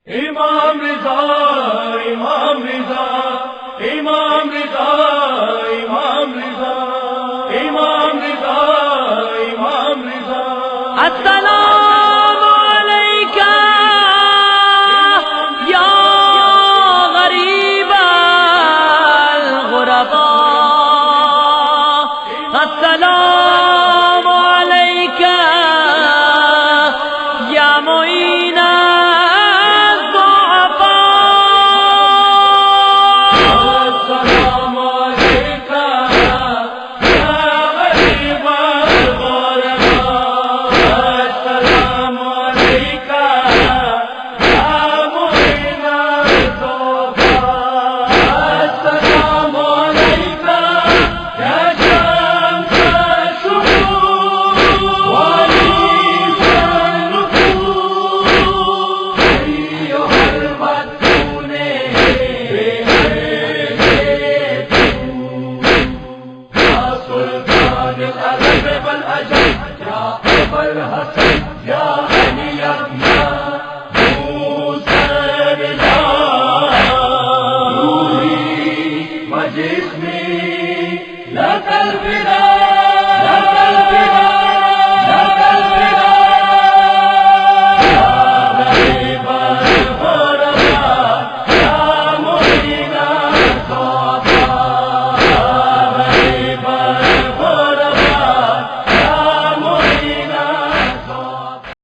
इमाम रिज़ा, इमाम रिज़ा, इमाम रिज़ा, इमाम रिज़ा, इमाम रिज़ा, इमाम रिज़ा। अस्सलामु अलैका या गरीब अल गुरबा, अस्सलामु अलैका या मुईन जिस्मी लकल विदा